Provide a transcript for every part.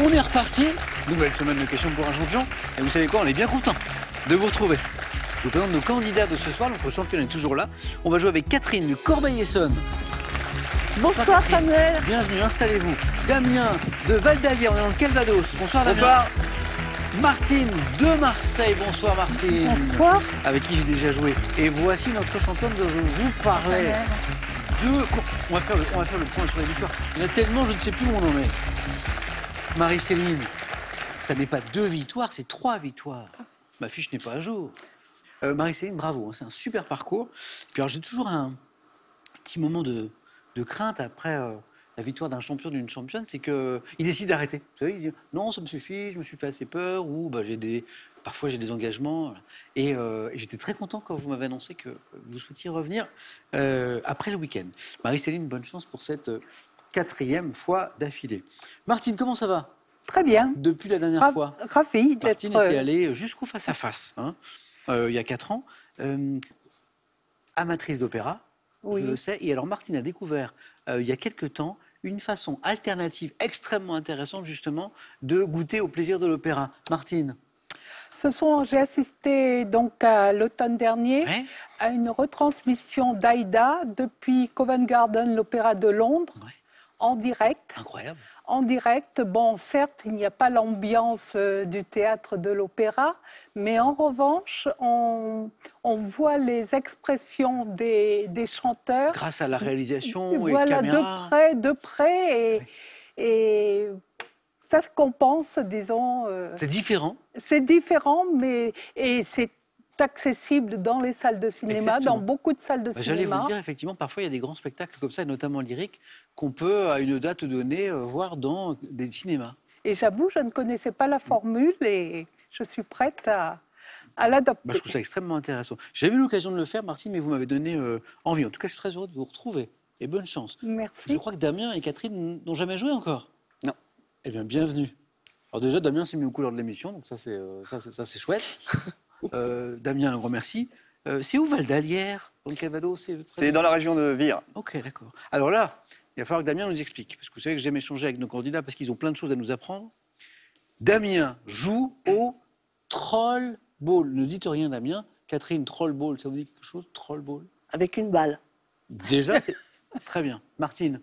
On est reparti. Nouvelle semaine de questions pour un champion. Et vous savez quoi, on est bien content de vous retrouver. Je vous présente nos candidats de ce soir. Notre champion est toujours là. On va jouer avec Catherine de Corbeil-Essonnes. Bonsoir Samuel. Bienvenue, installez-vous. Damien de Val d'Allier, on est dans le Calvados. Bonsoir Damien. Bonsoir. Martine de Marseille. Bonsoir Martine. Bonsoir. Avec qui j'ai déjà joué. Et voici notre championne dont je vous parlais. On va faire le point sur les victoires. Il y en a tellement, je ne sais plus où on en est. Marie-Céline, ça n'est pas 2 victoires, c'est 3 victoires. Ma fiche n'est pas à jour. Marie-Céline, bravo, hein, c'est un super parcours. Puis alors j'ai toujours un petit moment de crainte après la victoire d'un champion, d'une championne, c'est qu'il décide d'arrêter. Vous savez, il dit non, ça me suffit, je me suis fait assez peur, ou bah, parfois j'ai des engagements. Et j'étais très content quand vous m'avez annoncé que vous souhaitiez revenir après le week-end. Marie-Céline, bonne chance pour cette 4e fois d'affilée. Martine, comment ça va? Très bien. Depuis la dernière fois. Ravie d'être... Martine était allée jusqu'au face-à-face, hein, il y a 4 ans. Amatrice d'opéra, oui. Je le sais. Et alors Martine a découvert il y a quelques temps une façon alternative extrêmement intéressante justement de goûter au plaisir de l'opéra. Martine. J'ai assisté donc à l'automne dernier à une retransmission d'Aïda depuis Covent Garden, l'Opéra de Londres, en direct. Incroyable. En direct, bon, certes, il n'y a pas l'ambiance du théâtre de l'opéra, mais en revanche, on voit les expressions des chanteurs. Grâce à la réalisation et voilà, caméra. de près, et ça compense, disons. C'est différent. C'est différent, mais c'est accessible dans les salles de cinéma, exactement. Dans beaucoup de salles de cinéma. J'allais vous dire, effectivement, parfois il y a des grands spectacles comme ça, notamment lyriques, qu'on peut, à une date donnée, voir dans des cinémas. Et j'avoue, je ne connaissais pas la formule et je suis prête à l'adopter. Je trouve ça extrêmement intéressant. J'ai jamais eu l'occasion de le faire, Martine, mais vous m'avez donné envie. En tout cas, je suis très heureux de vous retrouver. Et bonne chance. Merci. Je crois que Damien et Catherine n'ont jamais joué encore. Non. Eh bien, bienvenue. Alors déjà, Damien s'est mis aux couleurs de l'émission, donc ça c'est chouette. Damien, un grand merci. C'est où Val d'Allier, dans le Calvados? C'est dans la région de Vire. Ok, d'accord. Alors là, il va falloir que Damien nous explique, parce que vous savez que j'aime échanger avec nos candidats, parce qu'ils ont plein de choses à nous apprendre. Damien joue au Troll Ball. Ne dites rien, Damien. Catherine, Troll Ball, ça vous dit quelque chose? Troll Ball? Avec une balle. Déjà, c'est très bien. Martine?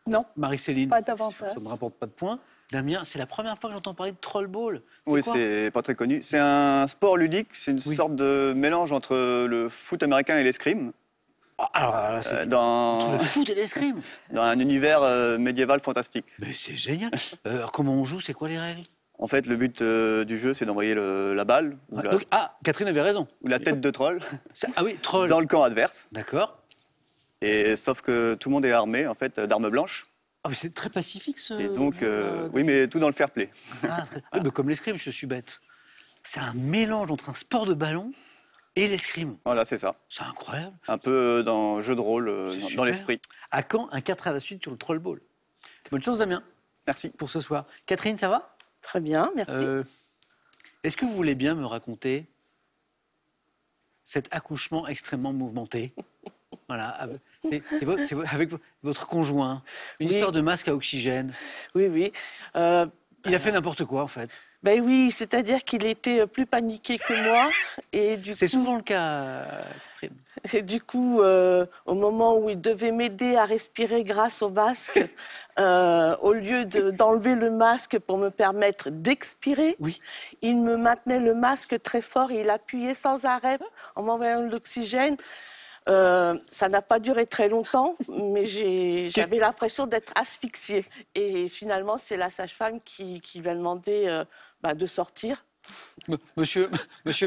Non. Marie-Céline? Pas davantage. Ça ne me rapporte pas de points. Damien, c'est la première fois que j'entends parler de Troll Ball. Oui, c'est pas très connu. C'est un sport ludique, c'est une sorte de mélange entre le foot américain et l'escrime. Alors, entre le foot et l'escrime. Dans un univers médiéval fantastique. Mais c'est génial. Comment on joue? C'est quoi les règles? En fait, le but du jeu, c'est d'envoyer la balle. Donc, Catherine avait raison. Ou la tête de troll. Ah oui, troll. Dans le camp adverse. D'accord. Et sauf que tout le monde est armé, en fait, d'armes blanches. Ah, mais c'est très pacifique, ce... Et donc, oui, mais tout dans le fair play. Oui, mais comme l'escrime, je suis bête. C'est un mélange entre un sport de ballon et l'escrime. Voilà, c'est ça. C'est incroyable. Un peu dans jeu de rôle, dans l'esprit. À quand un 4 à la suite sur le Troll Ball? Bonne chance, Damien. Merci. Pour ce soir. Catherine, ça va? Très bien, merci. Est-ce que vous voulez bien me raconter cet accouchement extrêmement mouvementé? Voilà, c'est avec votre conjoint, une histoire de masque à oxygène. Oui. Il a fait n'importe quoi, en fait. Ben oui, c'est-à-dire qu'il était plus paniqué que moi. C'est souvent le cas, Catherine. Et du coup, au moment où il devait m'aider à respirer grâce au masque, au lieu d'enlever le masque pour me permettre d'expirer, il me maintenait le masque très fort et il appuyait sans arrêt en m'envoyant de l'oxygène. Ça n'a pas duré très longtemps, mais j'avais l'impression d'être asphyxiée. Et finalement, c'est la sage-femme qui lui a demandé de sortir. Monsieur,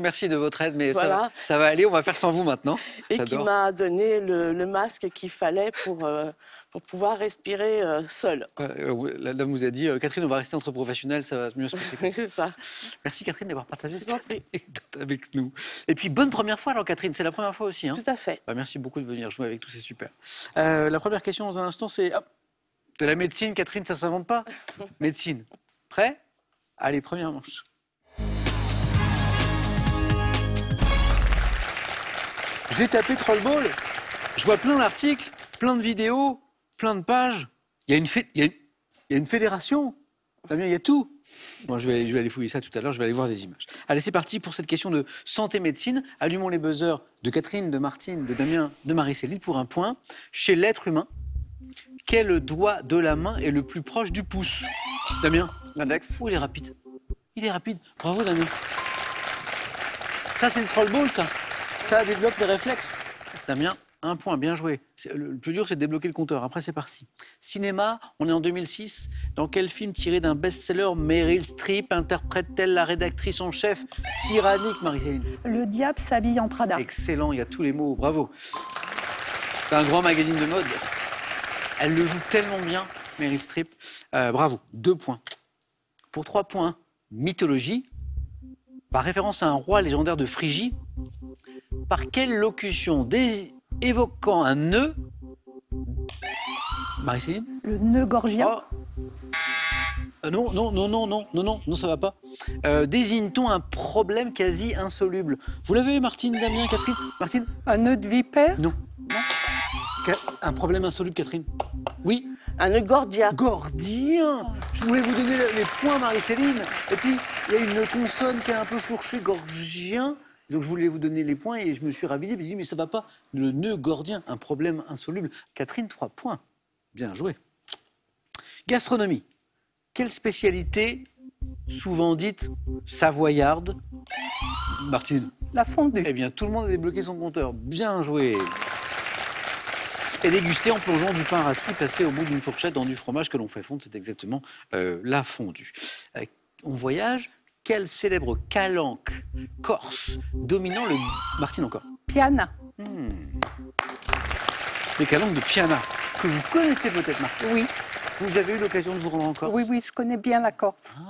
merci de votre aide, mais voilà. ça va aller, on va faire sans vous maintenant. Et qui m'a donné le masque qu'il fallait pour pouvoir respirer seule. La dame vous a dit, Catherine, on va rester entre professionnels, ça va mieux se passer. C'est ça. Merci Catherine d'avoir partagé cette anecdote avec nous. Et puis, bonne première fois alors Catherine, c'est la première fois aussi. Hein. Tout à fait. Merci beaucoup de venir jouer avec nous, c'est super. La première question dans un instant, c'est de la médecine, Catherine, ça ne s'invente pas. Médecine. Prêt? Allez, première manche. J'ai tapé Troll Ball, je vois plein d'articles, plein de vidéos, plein de pages. Il y a une fédération. Damien, il y a tout. Bon, je vais aller fouiller ça tout à l'heure, je vais aller voir des images. Allez, c'est parti pour cette question de santé-médecine. Allumons les buzzers de Catherine, de Martine, de Damien, de Marie-Céline pour un point. Chez l'être humain, quel doigt de la main est le plus proche du pouce? Damien? L'index. Oh, il est rapide. Il est rapide. Bravo, Damien. Ça, c'est le troll ball, ça. Ça développe les réflexes. Damien, un point, bien joué. Le plus dur, c'est de débloquer le compteur. Après, c'est parti. Cinéma, on est en 2006. Dans quel film tiré d'un best-seller Meryl Streep interprète-t-elle la rédactrice en chef tyrannique, Marie-Céline? Le diable s'habille en Prada. Excellent, il y a tous les mots. Bravo. C'est un grand magazine de mode. Elle le joue tellement bien, Meryl Streep. Bravo. 2 points. Pour 3 points, mythologie. Par référence à un roi légendaire de Phrygie, par quelle locution évoquant un nœud, Marie-Céline? Le nœud gorgien. Oh. Non, ça va pas. Désigne-t-on un problème quasi insoluble? Vous l'avez, Martine, Damien, Catherine? Martine? Un nœud de vipère? Non. Un problème insoluble, Catherine? Oui. Un nœud gordien. Gordien. Je voulais vous donner les points, Marie-Céline. Et puis, il y a une consonne qui est un peu fourchée, gorgien. Donc, je voulais vous donner les points et je me suis ravisé. Puis, j'ai dit, mais ça va pas. Le nœud gordien, un problème insoluble. Catherine, 3 points. Bien joué. Gastronomie. Quelle spécialité, souvent dite savoyarde? Martine? La fondue. Eh bien, tout le monde a débloqué son compteur. Bien joué. Et déguster en plongeant du pain rassis placé au bout d'une fourchette dans du fromage que l'on fait fondre. C'est exactement la fondue. On voyage. Quel célèbre calanque corse dominant le... Martine encore. Piana. Les calanques de Piana, que vous connaissez peut-être, Martine. Oui. Vous avez eu l'occasion de vous rendre en Corse? Oui, oui, je connais bien la Corse.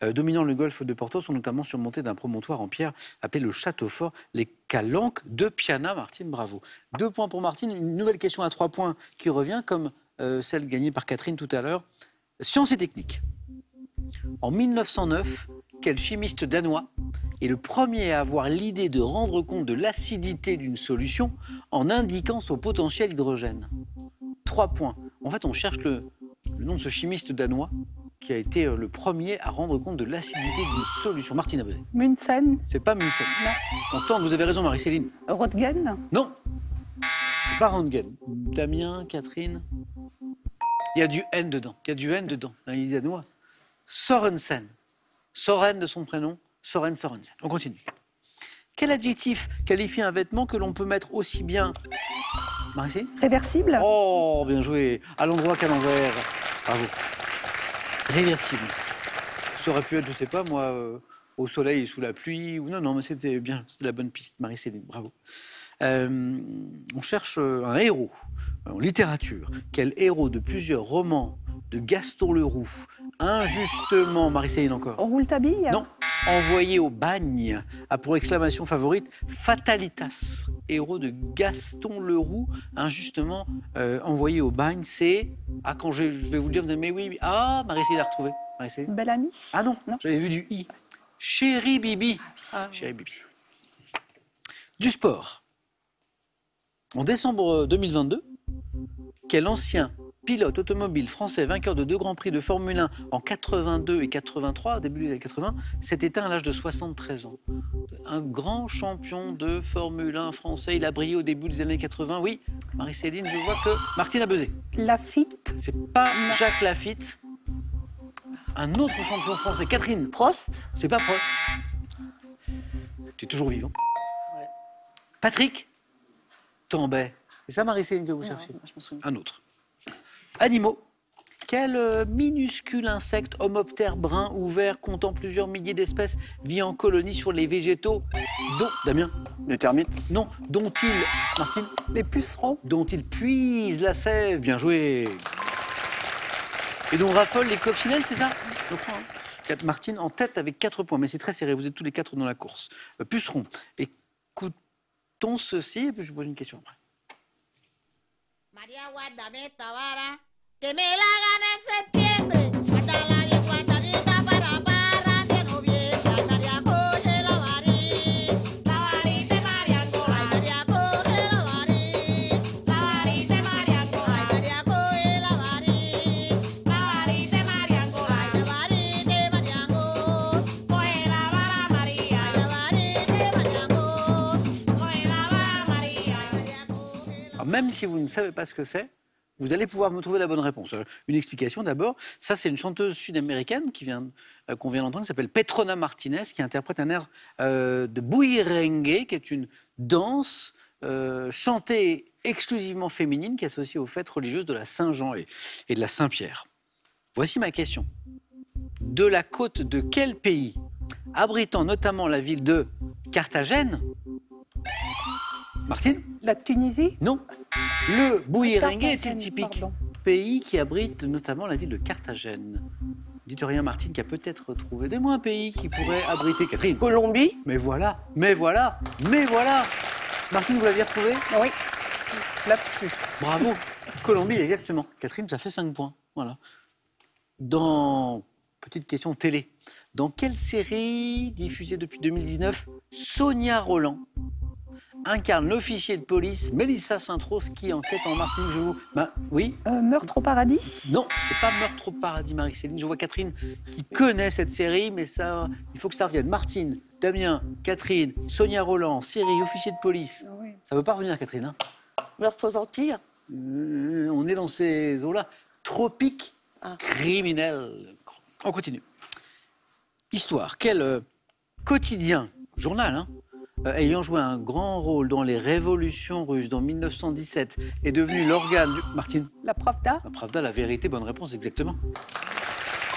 Dominant le golfe de Porto, sont notamment surmontés d'un promontoire en pierre appelé le Château Fort, les calanques de Piana. Martine, bravo. 2 points pour Martine. Une nouvelle question à 3 points qui revient, comme celle gagnée par Catherine tout à l'heure. Sciences et techniques. En 1909, quel chimiste danois est le premier à avoir l'idée de rendre compte de l'acidité d'une solution en indiquant son potentiel hydrogène? 3 points. En fait, on cherche le nom de ce chimiste danois qui a été le premier à rendre compte de l'acidité d'une solution. Martine Abezé. Munsen. C'est pas Munsen. Non. On tente, vous avez raison, Marie-Céline. Röntgen. Non. C'est pas Röntgen. Damien, Catherine. Il y a du N dedans. Il y a du N dedans. Il est danois. Sorensen. Soren de son prénom. Sorensen. On continue. Quel adjectif qualifie un vêtement que l'on peut mettre aussi bien... Marie-Céline? Réversible. Oh, bien joué. À l'endroit qu'à l'envers. Bravo. Réversible. Ça aurait pu être, je sais pas, moi, au soleil et sous la pluie. Ou non, mais c'était bien. C'était la bonne piste, Marie-Céline. Bravo. On cherche un héros en littérature. Quel héros de plusieurs romans de Gaston Leroux, injustement, Marie-Céline encore. Rouletabille. Non. Envoyé au bagne, a pour exclamation favorite Fatalitas, héros de Gaston Leroux, injustement envoyé au bagne, c'est... Ah, quand je vais vous le dire, vous allez dire, mais oui, ah, Marie-Céline l'a retrouvé. Marie-Céline. Bel ami. Ah non, j'avais vu du I. Chéri Bibi. Chéri Bibi. Du sport. En décembre 2022, quel ancien pilote automobile français vainqueur de 2 grands prix de Formule 1 en 82 et 83, au début des années 80, s'est éteint à l'âge de 73 ans. Un grand champion de Formule 1 français, il a brillé au début des années 80. Oui, Marie-Céline, je vois que Martine a buzzé. Lafitte. C'est pas Jacques Lafitte. Un autre champion français, Catherine. Prost. C'est pas Prost. Tu es toujours vivant. Ouais. Patrick Tambay. C'est ça, Marie-Céline, que vous cherchez? Je m'en souviens. Un autre. Animaux. Quel minuscule insecte homoptère brun ou vert comptant plusieurs milliers d'espèces vit en colonie sur les végétaux dont... Damien? Les termites. Non. Dont il... Martine? Les pucerons. Dont il puise la sève. Bien joué. Et dont raffolent les coccinelles, c'est ça? Je crois. Martine en tête avec 4 points. Mais c'est très serré. Vous êtes tous les 4 dans la course. Puceron. Écoutons ceci et puis je vous pose une question après. María guárdame esta vara, que me la gane en septiembre, hasta la bien guardadita para parrandear en noviembre. María coge la varita de María coge. Ay, María coge la varita de María coge. Ay, María coge la varita de María coge. Ay, même si vous ne savez pas ce que c'est, vous allez pouvoir me trouver la bonne réponse. Une explication d'abord. Ça, c'est une chanteuse sud-américaine qu'on vient d'entendre, qui s'appelle Petrona Martinez, qui interprète un air de buirengue, qui est une danse chantée exclusivement féminine, qui est associée aux fêtes religieuses de la Saint-Jean et de la Saint-Pierre. Voici ma question. De la côte de quel pays, abritant notamment la ville de Carthagène, Martine? La Tunisie? Non. Le Bouirengue est Carthagène, un typique pardon. pays qui abrite notamment la ville de Carthagène. Dites rien, Martine, qui a peut-être trouvé. Donne-moi un pays qui pourrait abriter Catherine. Colombie. Mais voilà. Martine, vous l'aviez retrouvé? Oui. Lapsus. Bravo. Colombie, exactement. Catherine, ça fait 5 points. Voilà. Petite question télé. Dans quelle série diffusée depuis 2019, Sonia Rolland incarne l'officier de police Mélissa Sainte-Rose qui enquête en Martinique? Oui. Meurtre au paradis? Non, c'est pas Meurtre au paradis, Marie-Céline. Je vois Catherine qui connaît cette série, mais ça, il faut que ça revienne. Martine, Damien, Catherine, Sonia Rolland, série, officier de police. Oui. Ça veut pas revenir, Catherine, hein? Meurtre aux Antilles. On est dans ces eaux-là. Tropique criminel. On continue. Histoire. Quel quotidien, journal, hein, ayant joué un grand rôle dans les révolutions russes dans 1917, est devenu l'organe du... Martine? La Pravda? La Pravda, la vérité, bonne réponse, exactement.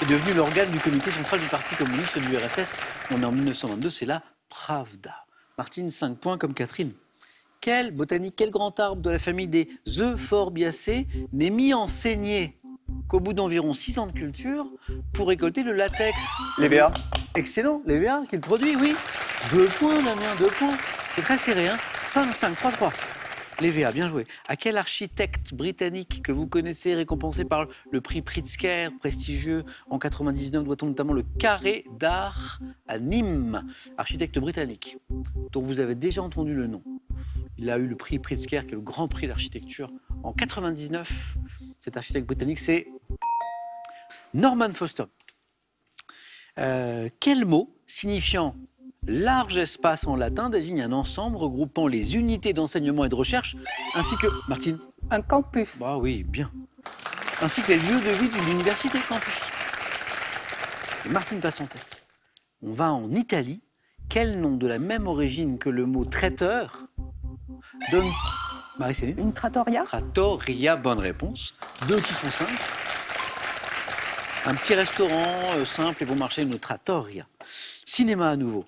Est devenu l'organe du comité central du Parti communiste du RSS. On est en 1922, c'est la Pravda. Martine, 5 points comme Catherine. Quel botanique, quel grand arbre de la famille des Euphorbiaceae n'est mis en saignée qu'au bout d'environ 6 ans de culture pour récolter le latex? L'EVA. Excellent, l'EVA qui le produit, oui. 2 points, Damien, 2 points. C'est très serré, hein. 5-5, 3-3. L'EVA, bien joué. À quel architecte britannique que vous connaissez, récompensé par le prix Pritzker, prestigieux en 99, doit-on notamment le carré d'art à Nîmes? Architecte britannique, dont vous avez déjà entendu le nom. Il a eu le prix Pritzker, qui est le grand prix d'architecture, en 99. Cet architecte britannique, c'est Norman Foster. Quel mot signifiant large espace en latin désigne un ensemble regroupant les unités d'enseignement et de recherche, ainsi que... Martine? Un campus. Bah oui, bien. Ainsi que les lieux de vie d'une université, campus. Et Martine passe en tête. On va en Italie. Quel nom de la même origine que le mot traiteur donne... Marie-Céline? Une trattoria? Trattoria, bonne réponse. 2 qui font 5. Un petit restaurant simple et bon marché, une trattoria. Cinéma à nouveau.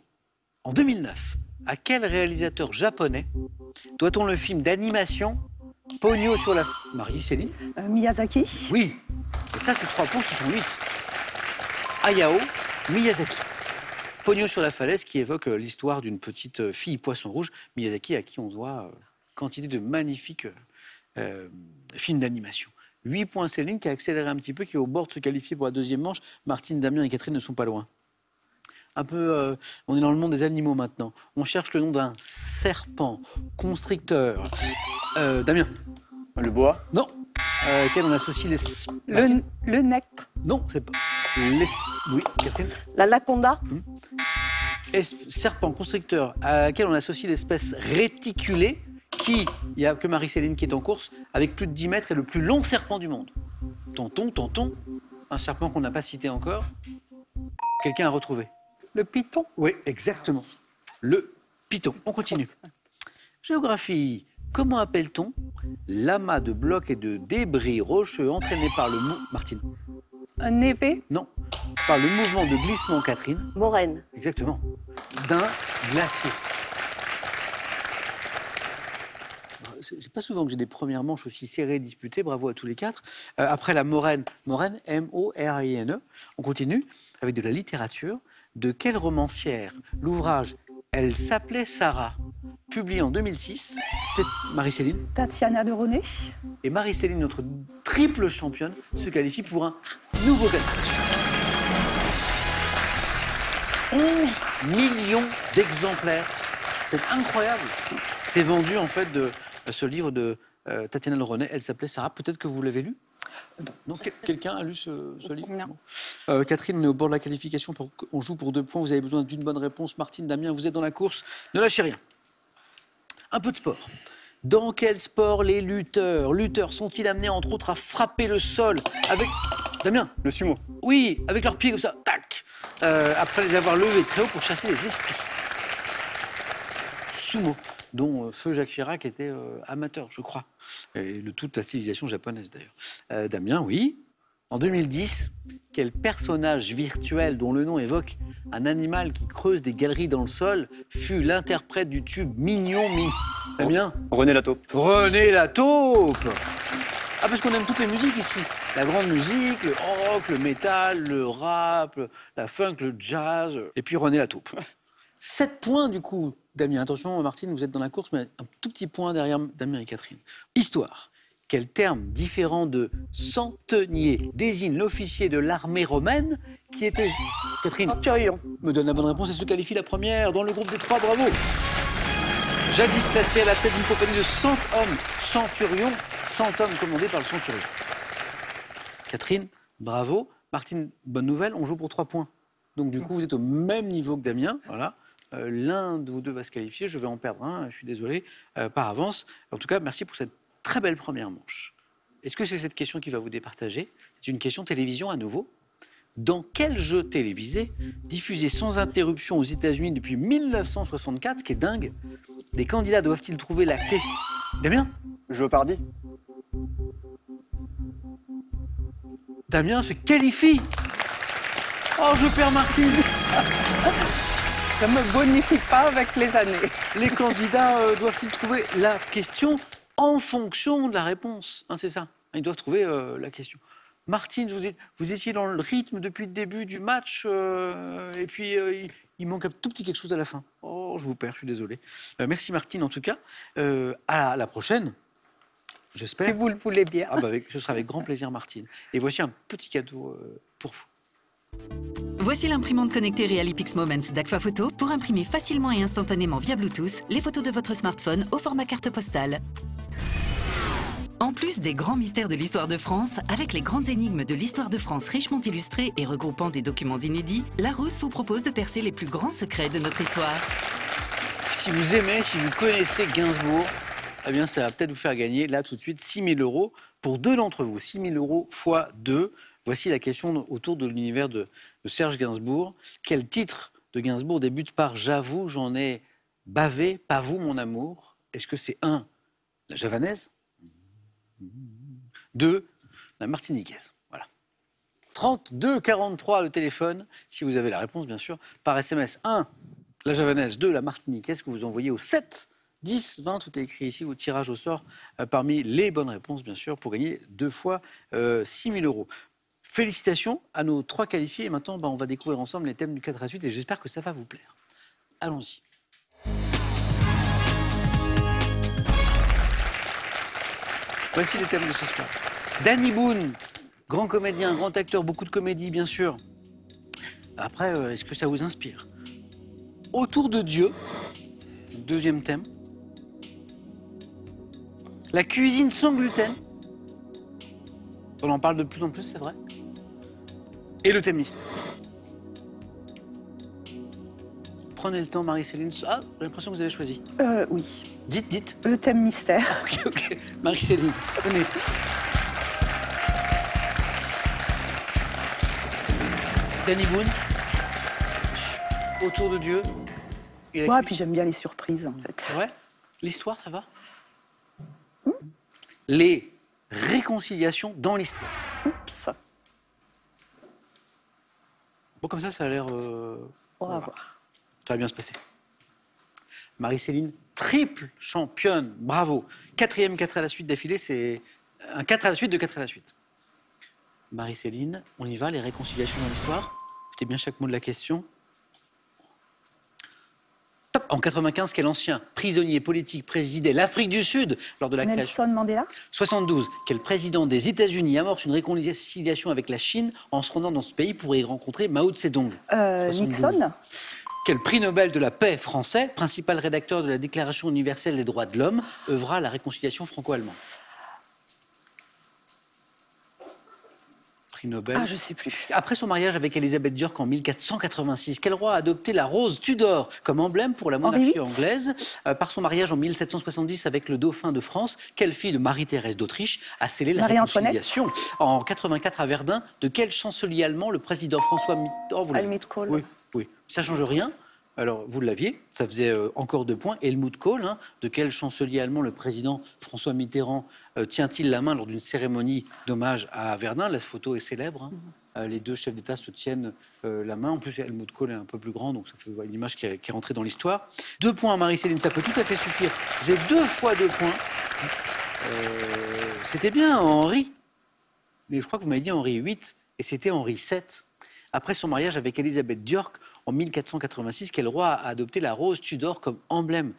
En 2009, à quel réalisateur japonais doit-on le film d'animation Pogno sur la... Marie-Céline? Miyazaki? Oui. Et ça, c'est 3 points qui font 8. Hayao Miyazaki. Pogno sur la falaise, qui évoque l'histoire d'une petite fille poisson rouge. Miyazaki, à qui on doit quantité de magnifiques films d'animation. 8 points Céline, qui a accéléré un petit peu, qui est au bord de se qualifier pour la deuxième manche. Martine, Damien et Catherine ne sont pas loin. Un peu, on est dans le monde des animaux maintenant. On cherche le nom d'un serpent constricteur. Damien? Le boa? Non. Quel on associe les... Le nectre. Non, c'est pas... Oui, Catherine? L'anaconda. Serpent constricteur à laquelle on associe l'espèce réticulée, qui, il n'y a que Marie-Céline qui est en course, avec plus de 10 mètres et le plus long serpent du monde. Tentons, un serpent qu'on n'a pas cité encore. Quelqu'un a retrouvé? Le python. Oui, exactement. Le python. On continue. Géographie. Comment appelle-t-on l'amas de blocs et de débris rocheux entraînés par le Martine? Un névé. Non. Par le mouvement de glissement, Catherine. Moraine. Exactement. D'un glacier. C'est pas souvent que j'ai des premières manches aussi serrées et disputées. Bravo à tous les 4. Après la moraine, M-O-R-I-N-E, on continue avec de la littérature. De quelle romancière l'ouvrage Elle s'appelait Sarah, publié en 2006, c'est Marie-Céline? Tatiana de René. Et Marie-Céline, notre triple championne, se qualifie pour un nouveau quatrième. 11 millions d'exemplaires. C'est incroyable. C'est vendu en fait de ce livre de Tatiana de René. Elle s'appelait Sarah. Peut-être que vous l'avez lu? Non, quelqu'un a lu ce livre? Non. Catherine, on est au bord de la qualification. On joue pour 2 points. Vous avez besoin d'une bonne réponse. Martine, Damien, vous êtes dans la course. Ne lâchez rien. Un peu de sport. Dans quel sport les lutteurs sont-ils amenés entre autres à frapper le sol avec... Damien? Le sumo. Oui, avec leurs pieds comme ça, tac, après les avoir levés très haut pour chasser les esprits. Sumo, dont Feu Jacques Chirac était amateur, je crois. Et de toute la civilisation japonaise d'ailleurs. Damien, oui. En 2010, quel personnage virtuel dont le nom évoque un animal qui creuse des galeries dans le sol fut l'interprète du tube Mignon Mi? Damien? René Lataupe. René Lataupe. Ah, parce qu'on aime toutes les musiques ici. La grande musique, le rock, le métal, le rap, la funk, le jazz, et puis René Lataupe. 7 points du coup, Damien. Attention, Martine, vous êtes dans la course, mais un tout petit point derrière Damien et Catherine. Histoire. Quel terme différent de centenier désigne l'officier de l'armée romaine qui était... Catherine Centurion. me donne la bonne réponse et se qualifie la première dans le groupe des 3, bravo. Jadis placé à la tête d'une compagnie de 100 hommes, centurion, 100 hommes commandés par le centurion. Catherine, bravo. Martine, bonne nouvelle, on joue pour 3 points. Donc du coup, vous êtes au même niveau que Damien, voilà. L'un de vous deux va se qualifier, je vais en perdre un, je suis désolé, par avance. En tout cas, merci pour cette très belle première manche. Est-ce que c'est cette question qui va vous départager? C'est une question télévision à nouveau. Dans quel jeu télévisé, diffusé sans interruption aux États-Unis depuis 1964, ce qui est dingue, les candidats doivent-ils trouver la question... Damien? Jeopardy. Damien se qualifie. Oh, je perds Martine. Je ne me bonifie pas avec les années. Les candidats doivent-ils trouver la question en fonction de la réponse, hein, c'est ça. Ils doivent trouver la question. Martine, vous étiez dans le rythme depuis le début du match, et puis il manque un tout petit quelque chose à la fin. Oh, je vous perds, je suis désolé. Merci Martine, en tout cas. À la prochaine, j'espère. Si vous le voulez bien. Ah bah ce sera avec grand plaisir, Martine. Et voici un petit cadeau pour vous. Voici l'imprimante connectée Realipix Moments d'Agfa Photo pour imprimer facilement et instantanément via Bluetooth les photos de votre smartphone au format carte postale. En plus des grands mystères de l'histoire de France, avec les grandes énigmes de l'histoire de France richement illustrées et regroupant des documents inédits, Larousse vous propose de percer les plus grands secrets de notre histoire. Si vous aimez, si vous connaissez Gainsbourg, eh bien ça va peut-être vous faire gagner là tout de suite 6 000 € pour 2 d'entre vous. 6 000 € fois 2. Voici la question autour de l'univers de Serge Gainsbourg. Quel titre de Gainsbourg débute par « J'avoue, j'en ai bavé, pas vous mon amour ». Est-ce que c'est 1, la javanaise, 2, la martiniquaise. Voilà. 32 43 le téléphone, si vous avez la réponse bien sûr, par SMS. 1, la javanaise, 2, la martiniquaise, que vous envoyez au 7 10 20, tout est écrit ici, au tirage au sort parmi les bonnes réponses bien sûr, pour gagner 2 fois 6 000 €. Félicitations à nos 3 qualifiés. Et maintenant, on va découvrir ensemble les thèmes du 4 à 8 et j'espère que ça va vous plaire. Allons-y. Voici les thèmes de ce soir. Danny Boone, grand comédien, grand acteur, beaucoup de comédie, bien sûr. Après, est-ce que ça vous inspire? Autour de Dieu, deuxième thème. La cuisine sans gluten. On en parle de plus en plus, c'est vrai. Et le thème mystère. Prenez le temps, Marie-Céline. Ah, j'ai l'impression que vous avez choisi. Oui. Dites. Le thème mystère. Ok. Marie-Céline, venez. Danny Boone, autour de Dieu. Ouais, puis j'aime bien les surprises, en fait. Ouais. L'histoire, ça va? Les réconciliations dans l'histoire. Oups. Bon, comme ça a l'air... On va voir. Ça va bien se passer. Marie-Céline, triple championne, bravo. 4e 4 à la suite d'affilée, c'est un 4 à la suite de 4 à la suite. Marie-Céline, on y va, les réconciliations dans l'histoire. Écoutez bien chaque mot de la question. Top. En 95, quel ancien prisonnier politique présidait l'Afrique du Sud lors de la création? Nelson Mandela. 72, quel président des États-Unis amorce une réconciliation avec la Chine en se rendant dans ce pays pour y rencontrer Mao Tse-tung? Nixon. Quel prix Nobel de la paix français, principal rédacteur de la Déclaration universelle des droits de l'homme, œuvra à la réconciliation franco-allemande? prix Nobel. Ah, je sais plus. Après son mariage avec Elisabeth York en 1486, quel roi a adopté la rose Tudor comme emblème pour la monarchie anglaise? Par son mariage en 1770 avec le dauphin de France, quelle fille de Marie-Thérèse d'Autriche a scellé la réconciliation? En 84 à Verdun, de quel chancelier allemand le président François Mitterrand? Helmut Kohl. Oui, oui. Ça ne change rien. Alors, vous l'aviez, ça faisait encore 2 points. Helmut Kohl, hein, de quel chancelier allemand le président François Mitterrand tient-il la main lors d'une cérémonie d'hommage à Verdun? La photo est célèbre. Hein. Les 2 chefs d'État se tiennent la main. En plus, Helmut Kohl est un peu plus grand, donc ça fait une image qui est rentrée dans l'histoire. 2 points à Marie-Céline, ça peut tout à fait suffire. J'ai 2 fois 2 points. C'était bien Henri, mais je crois que vous m'avez dit Henri VIII, et c'était Henri VII. Après son mariage avec Elisabeth York, en 1486, quel roi a adopté la rose Tudor comme emblème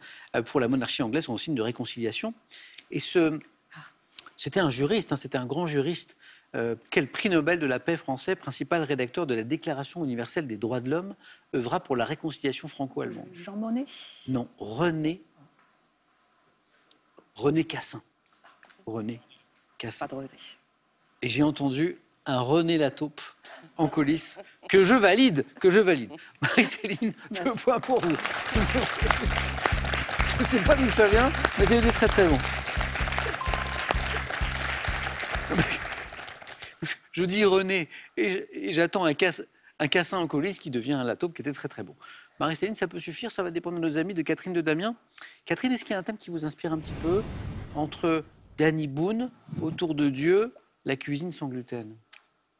pour la monarchie anglaise en signe de réconciliation? Et c'était un juriste, hein, c'était un grand juriste. Quel prix Nobel de la paix français, principal rédacteur de la Déclaration universelle des droits de l'homme, œuvra pour la réconciliation franco-allemande? Jean Monnet? Non, René Cassin. René Cassin. Pas de regret. Et j'ai entendu un René Lataupe en coulisses que je valide. Marie-Céline, 2 points pour vous. Je ne sais pas d'où ça vient, mais c'était très très bon. Je dis René et j'attends un Cassin en coulisses qui devient un Lataupe qui était très très bon. Marie-Céline, ça peut suffire, ça va dépendre de nos amis, de Catherine, de Damien. Catherine, est-ce qu'il y a un thème qui vous inspire un petit peu entre Danny Boone, Autour de Dieu, la cuisine sans gluten?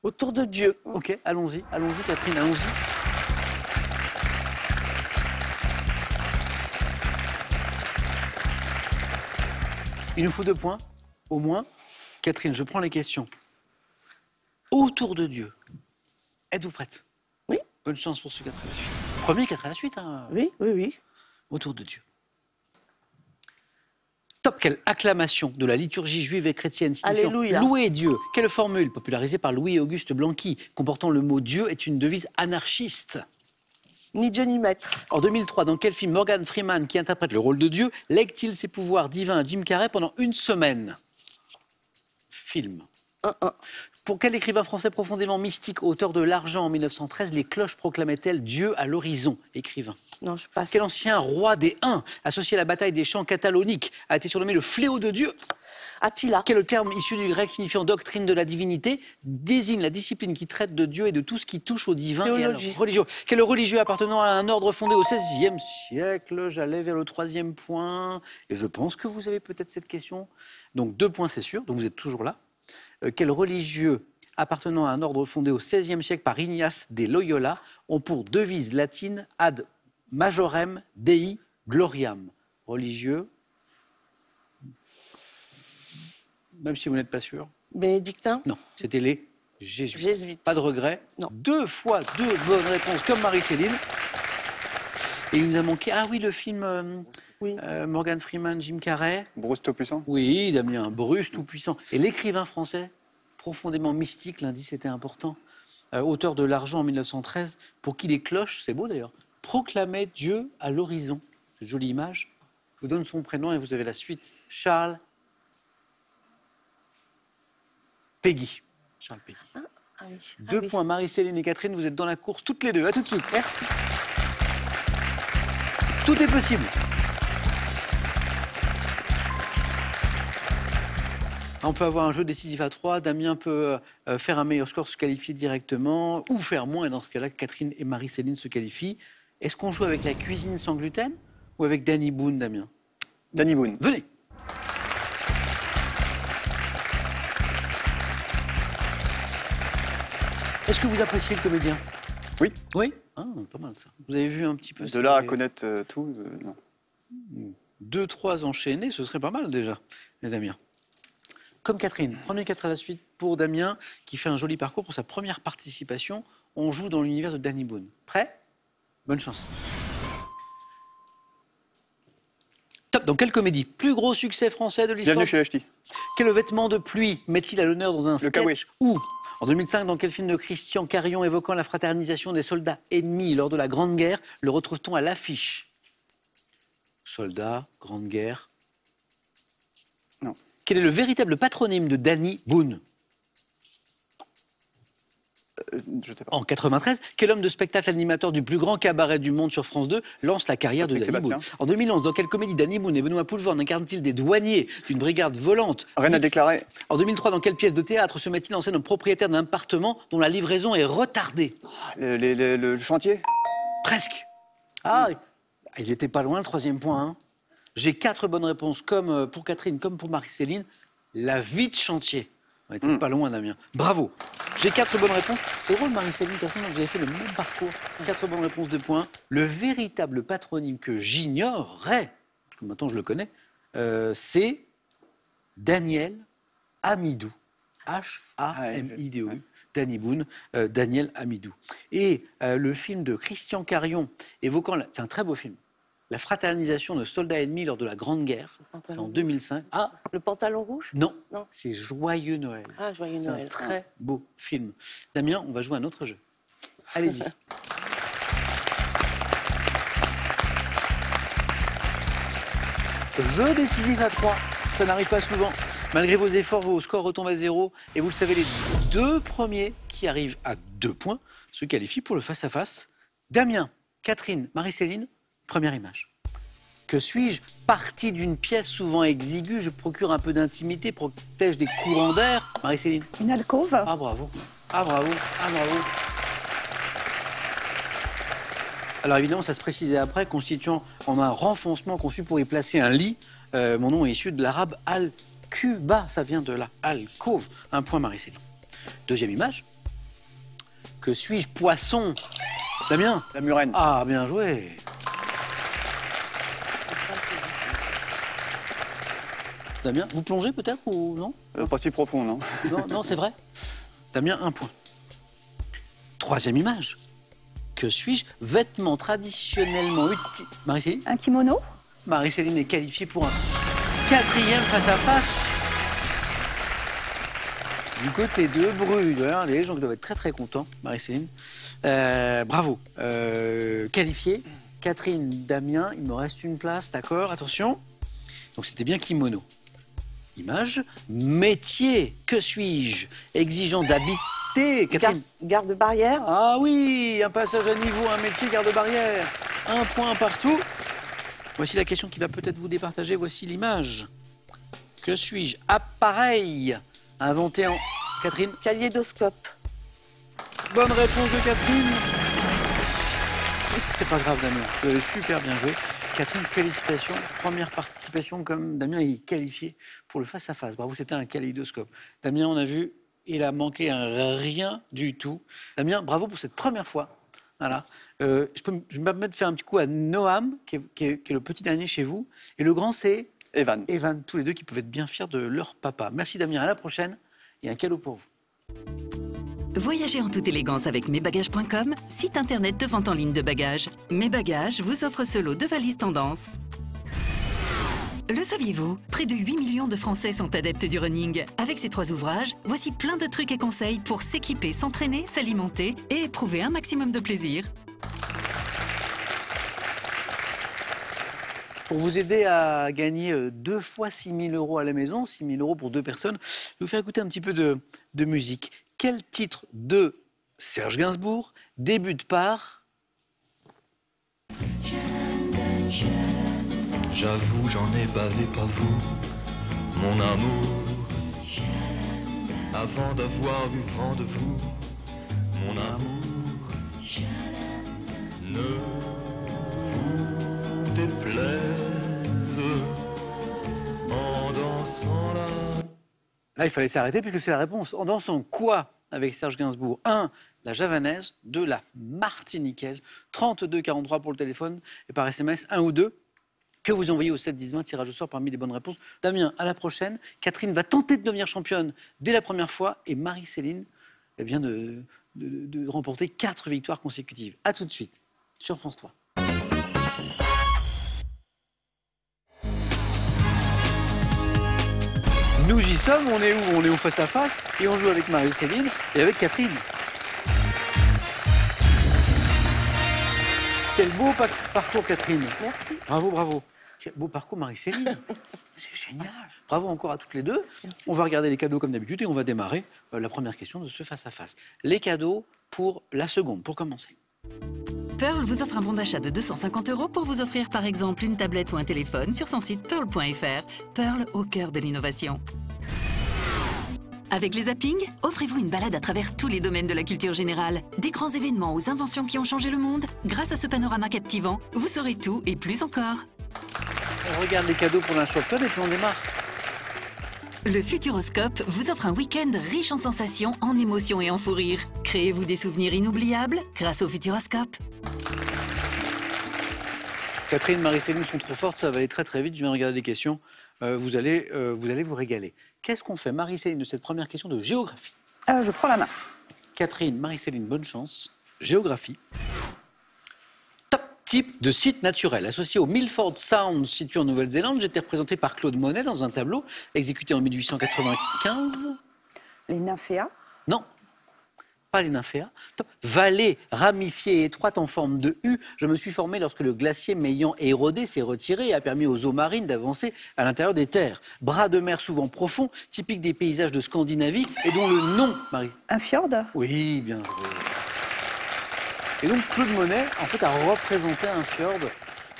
Autour de Dieu. Ok, allons-y, Catherine, allons-y. Il nous faut 2 points, au moins. Catherine, je prends les questions. Autour de Dieu. Êtes-vous prête? Oui. Bonne chance pour ce 4 à la suite. Premier 4 à la suite. Hein. Oui, oui, oui. Autour de Dieu. Top, quelle acclamation de la liturgie juive et chrétienne signifiant Alléluia. Louer Dieu. Quelle formule popularisée par Louis-Auguste Blanqui comportant le mot Dieu est une devise anarchiste? Ni Dieu ni maître. En 2003, dans quel film Morgan Freeman, qui interprète le rôle de Dieu, lègue-t-il ses pouvoirs divins à Jim Carrey pendant 1 semaine? Film. Pour quel écrivain français profondément mystique, auteur de L'Argent en 1913, les cloches proclamaient-elles Dieu à l'horizon? Écrivain. Non, je passe. Quel ancien roi des Huns, associé à la bataille des champs cataloniques, a été surnommé le fléau de Dieu? Attila. Quel terme issu du grec signifiant doctrine de la divinité désigne la discipline qui traite de Dieu et de tout ce qui touche au divin et à la religion? Quel religieux appartenant à un ordre fondé au XVIe siècle? J'allais vers le 3e point. Et je pense que vous avez peut-être cette question. Donc 2 points, c'est sûr. Donc vous êtes toujours là. Quel religieux appartenant à un ordre fondé au XVIe siècle par Ignace de Loyola ont pour devise latine ad majorem Dei gloriam? Religieux. Même si vous n'êtes pas sûr. Bénédictin? Non, c'était les jésuites. Jésuites. Pas de regret. Non. 2 fois 2 bonnes réponses comme Marie-Céline. Et il nous a manqué, ah oui, le film Morgan Freeman, Jim Carrey. Bruce Tout-Puissant? Oui, Damien, Bruce Tout-Puissant. Et l'écrivain français, profondément mystique, l'indice était important, auteur de L'Argent en 1913, pour qui les cloches, c'est beau d'ailleurs, proclamaient Dieu à l'horizon. C'est une jolie image. Je vous donne son prénom et vous avez la suite. Charles Péguy. Charles Péguy. Ah oui. 2 points, Marie-Céline et Catherine, vous êtes dans la course toutes les deux. À tout de suite. Merci. Tout est possible. On peut avoir un jeu décisif à 3. Damien peut faire un meilleur score, se qualifier directement, ou faire moins. Et dans ce cas-là, Catherine et Marie-Céline se qualifient. Est-ce qu'on joue avec la cuisine sans gluten ou avec Danny Boone, Damien? Danny Boone. Venez. Est-ce que vous appréciez le comédien? Oui. Oui? Ah, pas mal ça. Vous avez vu un petit peu De là à connaître tout, non. 2-3 enchaînés, ce serait pas mal déjà, Damien. Comme Catherine, premier 4 à la suite pour Damien, qui fait un joli parcours pour sa première participation. On joue dans l'univers de Danny Boone. Prêt? Bonne chance. Top. Dans quelle comédie? Plus gros succès français de l'histoire? Bienvenue chez les Ch'tis. Quel vêtement de pluie met-il à l'honneur dans un sketch? Où? En 2005, dans quel film de Christian Carion évoquant la fraternisation des soldats ennemis lors de la Grande Guerre le retrouve-t-on à l'affiche? Soldats, Grande Guerre. Non. Quel est le véritable patronyme de Danny Boone? Je sais pas. En 93, quel homme de spectacle animateur du plus grand cabaret du monde sur France 2 lance la carrière de Danny Boone? En 2011, dans quelle comédie Danny Boone et Benoît Poelvoorde incarnent-ils des douaniers d'une brigade volante? Rien à déclarer. En 2003, dans quelle pièce de théâtre se met-il en scène un propriétaire d'un appartement dont la livraison est retardée? Le chantier. Presque. Ah, il était pas loin, le troisième point. Hein. J'ai 4 bonnes réponses, comme pour Catherine, comme pour Marie-Céline. La vie de chantier. On était pas loin, Damien. Bravo. J'ai 4 bonnes réponses. C'est drôle, Marie-Céline, Catherine, vous avez fait le même parcours. 4 bonnes réponses, 2 points. Le véritable patronyme que j'ignorais, parce que maintenant je le connais, c'est Daniel Amidou. H-A-M-I-D-O. Danny Boone, Daniel Amidou. Et le film de Christian Carion, évoquant... C'est un très beau film. La fraternisation de soldats ennemis lors de la Grande Guerre. C'est en 2005. Ah, le pantalon rouge? Non, c'est Joyeux Noël. Ah, Joyeux Noël. C'est un très beau film. Damien, on va jouer à un autre jeu. Allez-y. Jeu décisif à 3. Ça n'arrive pas souvent. Malgré vos efforts, vos scores retombent à 0. Et vous le savez, les 2 premiers qui arrivent à 2 points se qualifient pour le face-à-face. Damien, Catherine, Marie-Céline, première image. Que suis-je? Parti d'une pièce souvent exiguë, je procure un peu d'intimité, protège des courants d'air. Marie-Céline. Une alcôve? Ah, bravo. Ah, bravo. Ah, bravo. Alors évidemment, ça se précisait après, constituant en un renfoncement conçu pour y placer un lit. Mon nom est issu de l'arabe al-Kuba, ça vient de la alcôve. Un point, Marie-Céline. Deuxième image. Que suis-je? Poisson. Damien. La murène. Ah, bien joué. Damien, vous plongez peut-être ou non? Pas si profond, non. Non, c'est vrai. Damien, 1 point. Troisième image. Que suis-je? Vêtements traditionnellement utilisés. Marie-Céline? Un kimono? Marie-Céline est qualifiée pour un 4e face-à-face. Du côté de Brude, les gens qui doivent être très très contents, Marie-Céline. Bravo. Qualifié. Catherine, Damien, il me reste une place, d'accord? Attention. Donc c'était bien kimono. Image. Métier. Que suis-je? Exigeant d'habiter. Catherine. Garde-barrière. Ah oui, un passage à niveau, un métier, garde-barrière. 1 point partout. Voici la question qui va peut-être vous départager. Voici l'image. Que suis-je? Appareil. Inventé en... Catherine? Kaléidoscope. Bonne réponse de Catherine. C'est pas grave, Damien. Vous avez super bien joué. Catherine, félicitations. Première participation, comme Damien est qualifié pour le face-à-face. Bravo, c'était un kaléidoscope. Damien, on a vu, il a manqué un rien du tout. Damien, bravo pour cette première fois. Voilà. Je vais me permettre de faire un petit coup à Noam, qui est le petit dernier chez vous. Et le grand, c'est Evan. Evan, tous les deux qui peuvent être bien fiers de leur papa. Merci Damien, à la prochaine. Il y a un cadeau pour vous. Voyagez en toute élégance avec mesbagages.com, site internet de vente en ligne de bagages. Mes Bagages vous offre ce lot de valises tendance. Le saviez-vous? Près de 8 millions de Français sont adeptes du running. Avec ces 3 ouvrages, voici plein de trucs et conseils pour s'équiper, s'entraîner, s'alimenter et éprouver un maximum de plaisir. Pour vous aider à gagner 2 fois 6 000 € à la maison, 6 000 € pour 2 personnes, je vais vous faire écouter un petit peu de musique. Quel titre de Serge Gainsbourg débute par... J'avoue, j'en ai bavé, pas vous, mon amour. Avant d'avoir eu vent de vous, mon amour, ne vous déplaise en dansant là. Là, il fallait s'arrêter puisque c'est la réponse. En dansant quoi avec Serge Gainsbourg? 1, la javanaise. 2, la martiniquaise. 32 43 pour le téléphone et par SMS 1 ou 2 que vous envoyez au 7 10 20, tirage au sort parmi les bonnes réponses. Damien, à la prochaine. Catherine va tenter de devenir championne dès la première fois et Marie-Céline vient de remporter 4 victoires consécutives. A tout de suite sur France 3. Nous y sommes, on est où? On est au face-à-face et on joue avec Marie-Céline et avec Catherine. Quel beau parcours, Catherine. Merci. Bravo, bravo. Quel beau parcours, Marie-Céline. C'est génial. Bravo encore à toutes les deux. Merci. On va regarder les cadeaux comme d'habitude et on va démarrer la première question de ce face-à-face. Les cadeaux pour la seconde, pour commencer. Pearl vous offre un bon d'achat de 250 € pour vous offrir par exemple une tablette ou un téléphone sur son site pearl.fr. Pearl au cœur de l'innovation. Avec les zappings, offrez-vous une balade à travers tous les domaines de la culture générale. Des grands événements aux inventions qui ont changé le monde. Grâce à ce panorama captivant, vous saurez tout et plus encore. On regarde les cadeaux pour l'inshow-club et puis on démarre. Le Futuroscope vous offre un week-end riche en sensations, en émotions et en fou rire. Créez-vous des souvenirs inoubliables grâce au Futuroscope. Catherine, Marie-Céline sont trop fortes, ça va aller très très vite. Je viens de regarder des questions. Vous allez vous régaler. Qu'est-ce qu'on fait, Marie-Céline, de cette première question de géographie? Je prends la main. Catherine, Marie-Céline, bonne chance. Géographie. Top type de site naturel. Associé au Milford Sound, situé en Nouvelle-Zélande, j'étais représenté par Claude Monet dans un tableau exécuté en 1895. Les nymphéas? Non. Pas les nymphéas. Vallée ramifiée et étroite en forme de U, je me suis formé lorsque le glacier m'ayant érodé s'est retiré et a permis aux eaux marines d'avancer à l'intérieur des terres. Bras de mer souvent profonds, typique des paysages de Scandinavie et dont le nom, Marie. Un fjord? Oui, bien joué. Et donc Claude Monet, en fait, a représenté un fjord,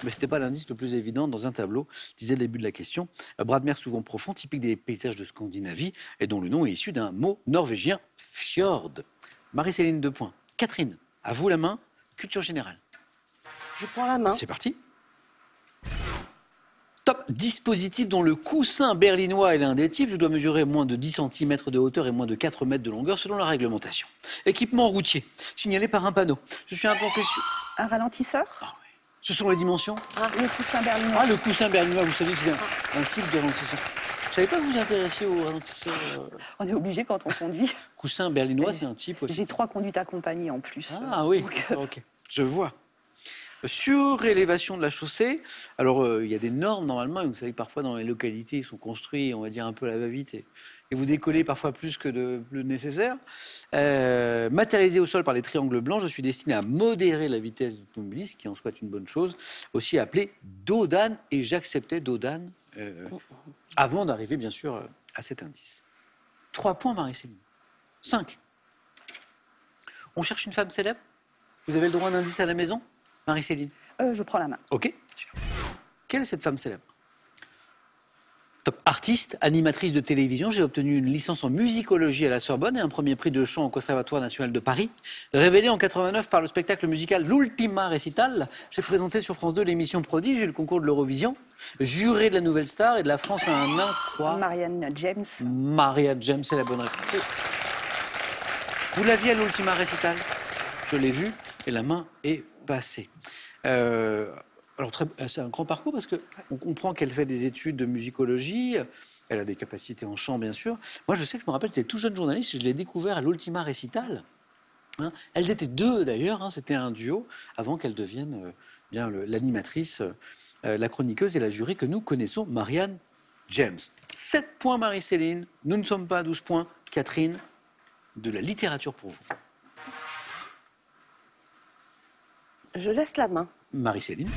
mais ce n'était pas l'indice le plus évident dans un tableau, disait le début de la question. Bras de mer souvent profonds, typique des paysages de Scandinavie et dont le nom est issu d'un mot norvégien, fjord. Marie-Céline, 2 points. Catherine, à vous la main, culture générale. Je prends la main. C'est parti. Top dispositif dont le coussin berlinois est l'un des types. Je dois mesurer moins de 10 cm de hauteur et moins de 4 mètres de longueur selon la réglementation. Équipement routier, signalé par un panneau. Je suis implanté sur... Un ralentisseur? Ah oui. Ce sont les dimensions. Le coussin berlinois. Ah, le coussin berlinois, vous savez que c'est un type de ralentisseur. Je ne savais pas que vous vous intéressiez aux ralentisseurs. On est obligé quand on conduit. Coussin berlinois, c'est un type aussi. J'ai 3 conduites accompagnées en plus. Ah oui, ok, je vois. Surélévation de la chaussée. Alors, il y a des normes normalement, et vous savez que parfois dans les localités, ils sont construits, on va dire, un peu à la va-vite, et vous décollez parfois plus que le nécessaire. Matérialisé au sol par les triangles blancs, je suis destiné à modérer la vitesse du automobiliste, qui en soit une bonne chose, aussi appelé dos d'âne, et j'acceptais dos d'âne avant d'arriver, bien sûr, à cet indice. 3 points, Marie-Céline. 5. On cherche une femme célèbre? Vous avez le droit d'indice à la maison, Marie-Céline? Je prends la main. Ok. Quelle est cette femme célèbre? Top artiste, animatrice de télévision, j'ai obtenu une licence en musicologie à la Sorbonne et un premier prix de chant au Conservatoire national de Paris. Révélé en 89 par le spectacle musical L'Ultima Recital, j'ai présenté sur France 2 l'émission Prodige et le concours de l'Eurovision. Juré de la Nouvelle Star et de la France à un incroyable... Marianne James. Marianne James, c'est la bonne réponse. Vous l'aviez à l'Ultima Recital? Je l'ai vu et la main est passée. Alors, c'est un grand parcours parce qu'on comprend qu'elle fait des études de musicologie. Elle a des capacités en chant, bien sûr. Moi, je sais que je me rappelle, j'étais tout jeune journaliste et je l'ai découvert à l'Ultima Recital. Hein, elles étaient 2 d'ailleurs, hein, c'était un duo, avant qu'elle devienne bien l'animatrice, la chroniqueuse et la jurée que nous connaissons, Marianne James. 7 points, Marie-Céline. Nous ne sommes pas à 12 points. Catherine, de la littérature pour vous. Je laisse la main. Marie-Céline.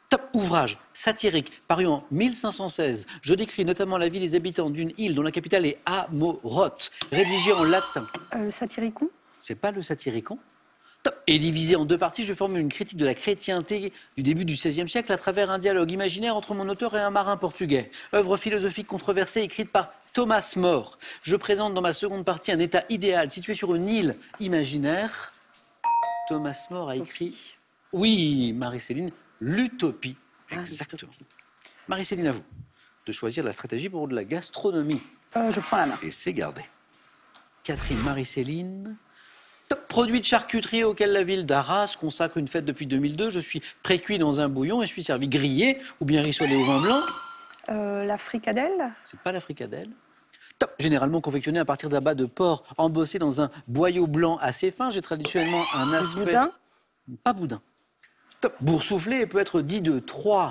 Top ouvrage satirique paru en 1516. Je décris notamment la vie des habitants d'une île dont la capitale est Amorote, rédigé en latin. Le Satyricon? C'est pas le Satyricon. Top. Et divisé en 2 parties, je forme une critique de la chrétienté du début du XVIe siècle à travers un dialogue imaginaire entre mon auteur et un marin portugais. Œuvre philosophique controversée écrite par Thomas More. Je présente dans ma seconde partie un état idéal situé sur une île imaginaire. Thomas More a écrit... Oui, Marie-Céline, l'utopie. Exactement. Marie-Céline, à vous de choisir la stratégie pour de la gastronomie. Je prends la main. Et c'est gardé. Catherine, Marie-Céline. Top produit de charcuterie auquel la ville d'Arras consacre une fête depuis 2002. Je suis pré-cuit dans un bouillon et suis servi grillé ou bien rissolé au vin blanc. La fricadelle? C'est pas la fricadelle. Top. Généralement confectionné à partir d'abats de porc embossé dans un boyau blanc assez fin. J'ai traditionnellement un aspect... Boudin? Pas boudin. Top. Boursouflé peut être dit de 3.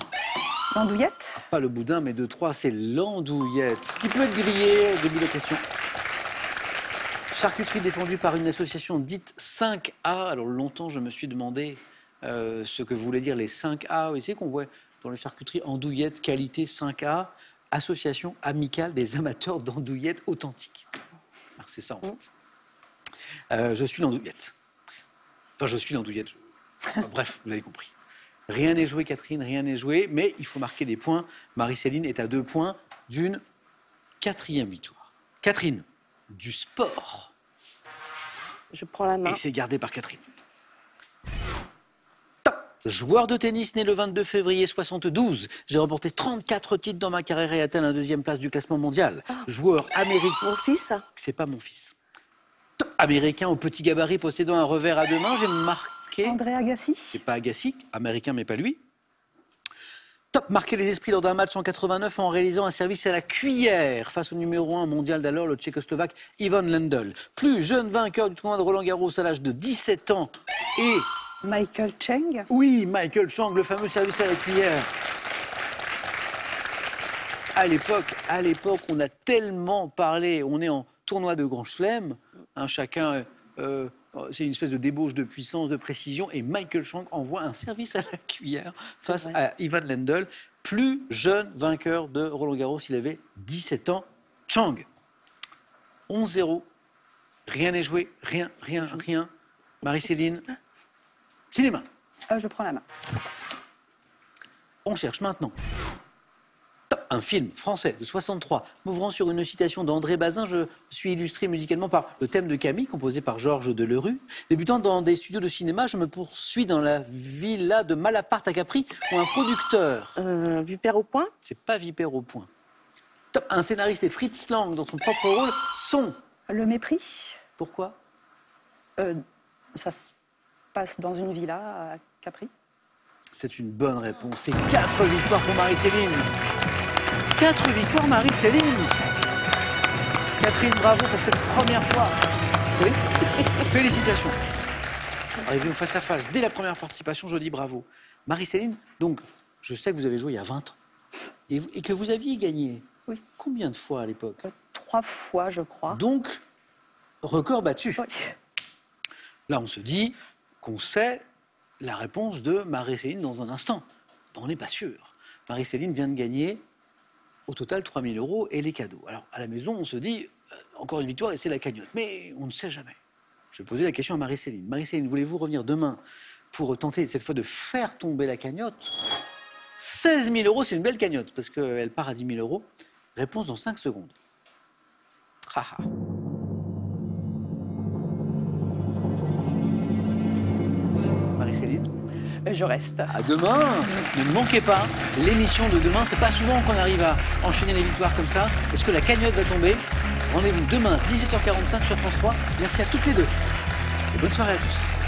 L'andouillette? Pas le boudin, mais de 3, c'est l'andouillette. Qui peut être grillé au début de la question. Charcuterie défendue par une association dite 5A. Alors longtemps, je me suis demandé ce que voulaient dire les 5A. Vous savez qu'on voit dans les charcuteries andouillettes qualité 5A, association amicale des amateurs d'andouillettes authentiques. Alors c'est ça en fait. Je suis l'andouillette. Enfin, je suis l'andouillette. Enfin, bref, vous avez compris. Rien n'est joué, Catherine, rien n'est joué, mais il faut marquer des points. Marie-Céline est à 2 points d'une 4e victoire. Catherine, du sport. Je prends la main. Et c'est gardé par Catherine. Joueur de tennis né le 22 février 72. J'ai remporté 34 titres dans ma carrière et atteint la 2e place du classement mondial. Joueur américain. Mon fils? C'est pas mon fils. Américain au petit gabarit possédant un revers à 2 mains. J'ai marqué. André Agassi. C'est pas Agassi, américain mais pas lui. Marqué les esprits lors d'un match en 89 en réalisant un service à la cuillère face au numéro 1 mondial d'alors, le tchécoslovaque Ivan Lendl. Plus jeune vainqueur du tournoi de Roland-Garros à l'âge de 17 ans et... Michael Cheng. Oui, Michael Chang, le fameux service à la cuillère. À l'époque, on a tellement parlé, on est en tournoi de Grand Chelem, hein, chacun, c'est une espèce de débauche de puissance, de précision, et Michael Chang envoie un service à la cuillère face à Ivan Lendl, plus jeune vainqueur de Roland-Garros, il avait 17 ans. Chang, 11-0, rien n'est joué, rien. Marie-Céline, cinéma. Je prends la main. On cherche maintenant un film français de 63, m'ouvrant sur une citation d'André Bazin. Je suis illustré musicalement par le thème de Camille, composé par Georges Delerue. Débutant dans des studios de cinéma, je me poursuis dans la villa de Malaparte à Capri, où un producteur... Vipère au point? C'est pas Vipère au point. Un scénariste et Fritz Lang, dans son propre rôle, sont... Le mépris. Pourquoi? Ça se passe dans une villa à Capri. C'est une bonne réponse. C'est 4 victoires pour Marie-Céline. 4 victoires, Marie-Céline. Catherine, bravo pour cette première fois. Oui. Félicitations. Arrivé au face-à-face dès la première participation, je dis bravo. Marie-Céline, donc, je sais que vous avez joué il y a 20 ans. Et que vous aviez gagné. Oui. Combien de fois à l'époque? 3 fois, je crois. Donc, record battu. Oui. Là, on se dit qu'on sait la réponse de Marie-Céline dans un instant. Ben, on n'est pas sûr. Marie-Céline vient de gagner au total 3 000 € et les cadeaux. Alors, à la maison, on se dit, encore une victoire et c'est la cagnotte. Mais on ne sait jamais. Je vais poser la question à Marie-Céline. Marie-Céline, voulez-vous revenir demain pour tenter cette fois de faire tomber la cagnotte? 16 000 €, c'est une belle cagnotte parce qu'elle part à 10 000 €. Réponse dans 5 secondes. Marie-Céline? Je reste. À demain. Ne manquez pas l'émission de demain. C'est pas souvent qu'on arrive à enchaîner les victoires comme ça. Est-ce que la cagnotte va tomber? Rendez-vous demain, 17h45 sur France 3. Merci à toutes les deux. Et bonne soirée à tous.